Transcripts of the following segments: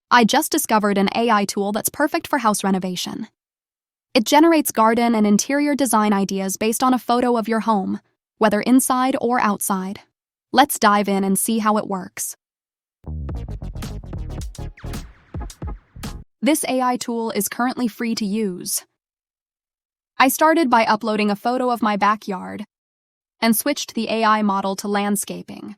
I just discovered an AI tool that's perfect for house renovation. It generates garden and interior design ideas based on a photo of your home, whether inside or outside. Let's dive in and see how it works. This AI tool is currently free to use. I started by uploading a photo of my backyard and switched the AI model to landscaping.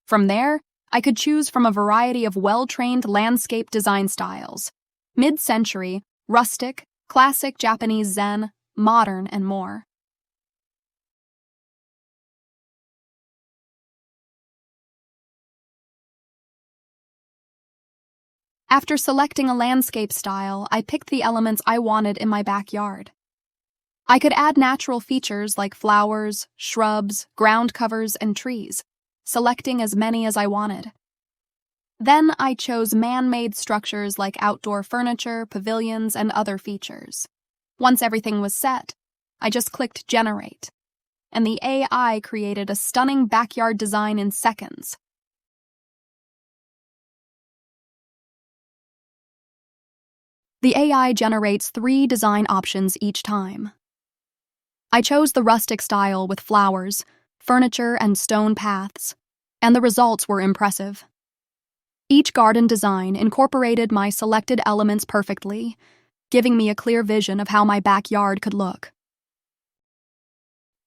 From there, I could choose from a variety of well-trained landscape design styles: mid-century, rustic, classic Japanese Zen, modern, and more. After selecting a landscape style, I picked the elements I wanted in my backyard. I could add natural features like flowers, shrubs, ground covers, and trees, selecting as many as I wanted. Then I chose man-made structures like outdoor furniture, pavilions, and other features. Once everything was set, I just clicked Generate, and the AI created a stunning backyard design in seconds. The AI generates 3 design options each time. I chose the rustic style with flowers, furniture, and stone paths, and the results were impressive. Each garden design incorporated my selected elements perfectly, giving me a clear vision of how my backyard could look.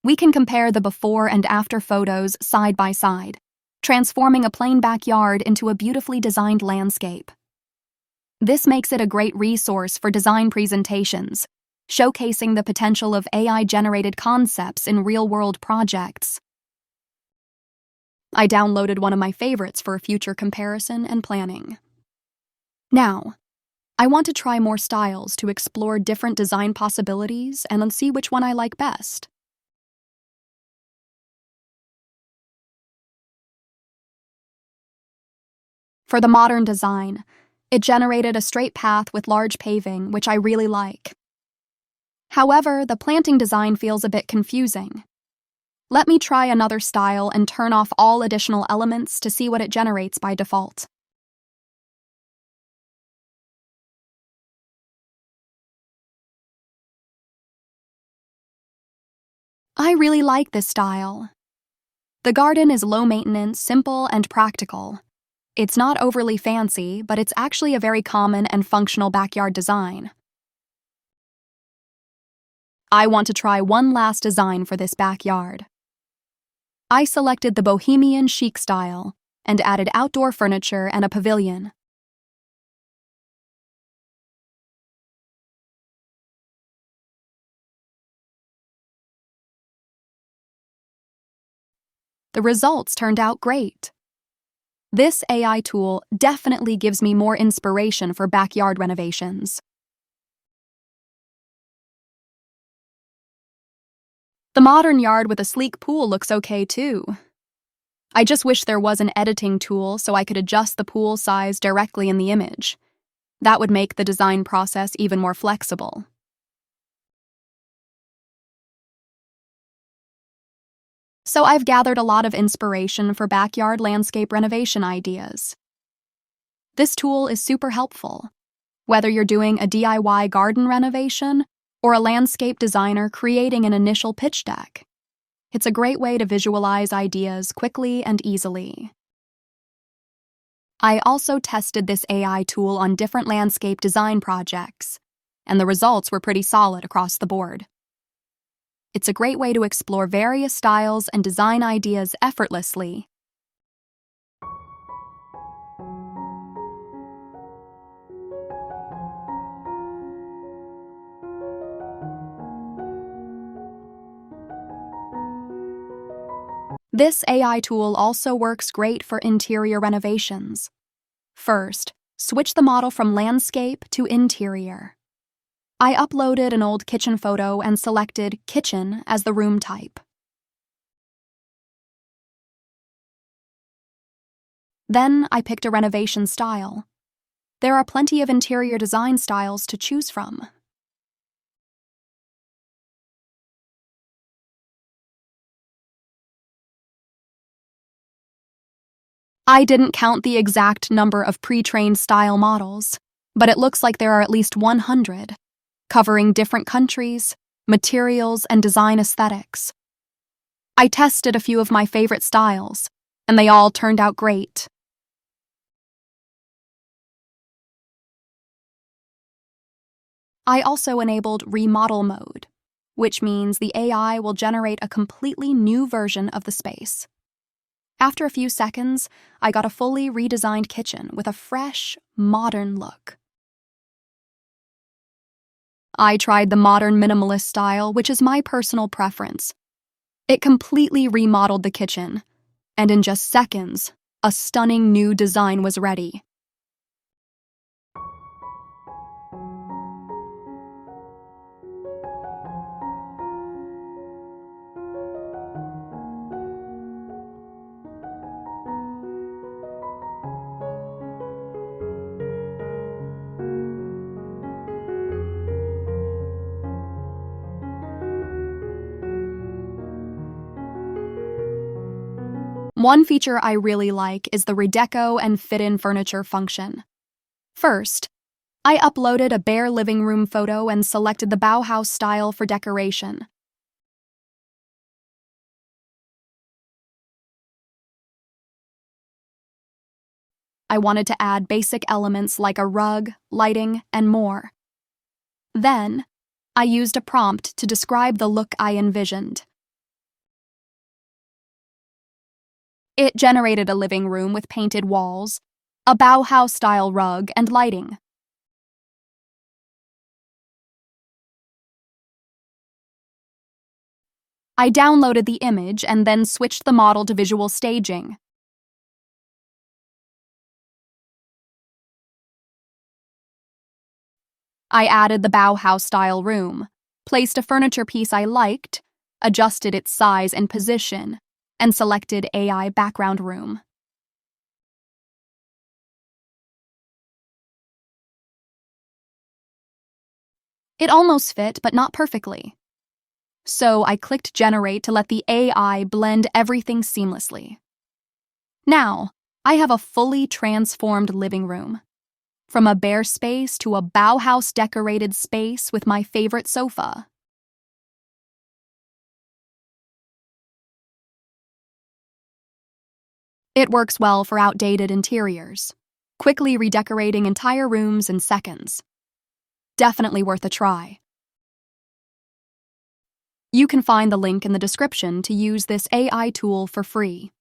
We can compare the before and after photos side by side, transforming a plain backyard into a beautifully designed landscape. This makes it a great resource for design presentations, showcasing the potential of AI-generated concepts in real-world projects. I downloaded one of my favorites for future comparison and planning. Now, I want to try more styles to explore different design possibilities and see which one I like best. For the modern design, it generated a straight path with large paving, which I really like. However, the planting design feels a bit confusing. Let me try another style and turn off all additional elements to see what it generates by default. I really like this style. The garden is low maintenance, simple, and practical. It's not overly fancy, but it's actually a very common and functional backyard design. I want to try one last design for this backyard. I selected the Bohemian chic style and added outdoor furniture and a pavilion. The results turned out great. This AI tool definitely gives me more inspiration for backyard renovations. The modern yard with a sleek pool looks okay too. I just wish there was an editing tool so I could adjust the pool size directly in the image. That would make the design process even more flexible. So I've gathered a lot of inspiration for backyard landscape renovation ideas. This tool is super helpful, whether you're doing a DIY garden renovation or a landscape designer creating an initial pitch deck. It's a great way to visualize ideas quickly and easily. I also tested this AI tool on different landscape design projects, and the results were pretty solid across the board. It's a great way to explore various styles and design ideas effortlessly. This AI tool also works great for interior renovations. First, switch the model from landscape to interior. I uploaded an old kitchen photo and selected kitchen as the room type. Then I picked a renovation style. There are plenty of interior design styles to choose from. I didn't count the exact number of pre-trained style models, but it looks like there are at least 100, covering different countries, materials, and design aesthetics. I tested a few of my favorite styles, and they all turned out great. I also enabled remodel mode, which means the AI will generate a completely new version of the space. After a few seconds, I got a fully redesigned kitchen with a fresh, modern look. I tried the modern minimalist style, which is my personal preference. It completely remodeled the kitchen, and in just seconds, a stunning new design was ready. One feature I really like is the Redeco and fit-in furniture function. First, I uploaded a bare living room photo and selected the Bauhaus style for decoration. I wanted to add basic elements like a rug, lighting, and more. Then, I used a prompt to describe the look I envisioned. It generated a living room with painted walls, a Bauhaus-style rug, and lighting. I downloaded the image and then switched the model to visual staging. I added the Bauhaus-style room, placed a furniture piece I liked, adjusted its size and position, and selected AI background room. It almost fit, but not perfectly. So I clicked Generate to let the AI blend everything seamlessly. Now, I have a fully transformed living room. From a bare space to a Bauhaus-decorated space with my favorite sofa. It works well for outdated interiors, quickly redecorating entire rooms in seconds. Definitely worth a try. You can find the link in the description to use this AI tool for free.